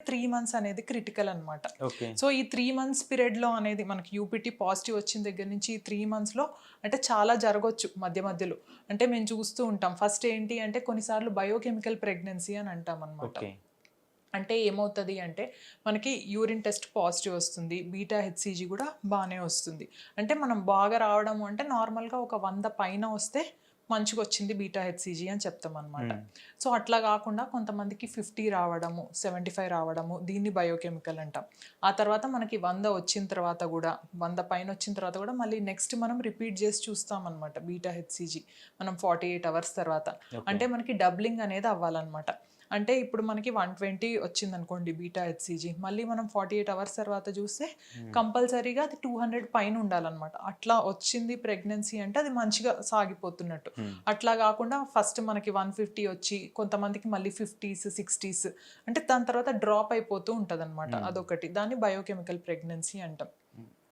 3 months అనేది critical అనమాట. Okay. So, ఈ 3 మంత్స్ పీరియడ్‌లో అనేది మనకి యూపీటీ పాజిటివ్ వచ్చిన దగ్గర నుంచి ఈ 3 మంత్స్‌లో అంటే చాలా జరగొచ్చు మధ్య మధ్యలో. అంటే మేము చూస్తూ ఉంటాం. ఫస్ట్ ఏంటి అంటే కొన్నిసార్లు బయోకెమికల్ ప్రెగ్నెన్సీ అని అంటామనమాట. ఓకే. అంటే ఏమవుతది అంటే మనకి యూరిన్ టెస్ట్ పాజిటివ్ వస్తుంది. బీటా హెచ్‌సీజీ కూడా బానే వస్తుంది. అంటే మనం బాగా రావడము అంటే నార్మల్‌గా ఒక 100 పైన వస్తే మంచిగొచ్చింది బీటా హెచ్‌సీజీ అని చెప్తామనమాట. హ్మ్. సో, అట్లా గాకుండా కొంతమందికి 50 రావడము, 75 రావడము దీన్ని బయోకెమికల్ అంటాం. ఆ తర్వాత మనకి 100 వచ్చిన తర్వాత గూడా 100 పైనొచ్చిన తర్వాత గూడా మళ్ళీ నెక్స్ట్ మనం రిపీట్ జేసి చూస్తామనమాట బీటా హెచ్‌సీజీ. మనం 48 అవర్స్ తర్వాత. ఓకే. అంటే మనకి డబ్లింగ్ అనేది అవ్వాలనమాట. అంటే ఇప్పుడు మనకి 120 వచ్చిందనుకోండి బీటా హెచ్‌సీజీ. మళ్ళీ మనం 48 అవర్స్ తర్వాత చూస్తే హ్మ్. కంపల్సరీగా అది 200 పైన ఉండాలనమాట. అట్లా వచ్చింది ప్రెగ్నెన్సీ అంటే అది మంచిగా సాగిపోతున్నట్టు. హ్మ్. అట్లా గాకుండా ఫస్ట్ మనకి 150 వచ్చి కొంతమందికి మళ్ళీ 50స్, 60స్ అంటే దాని తర్వాత డ్రాప్ అయిపోతూ ఉంటదనమాట. హ్మ్. అదొకటి. దాన్ని బయోకెమికల్ ప్రెగ్నెన్సీ అంటాం.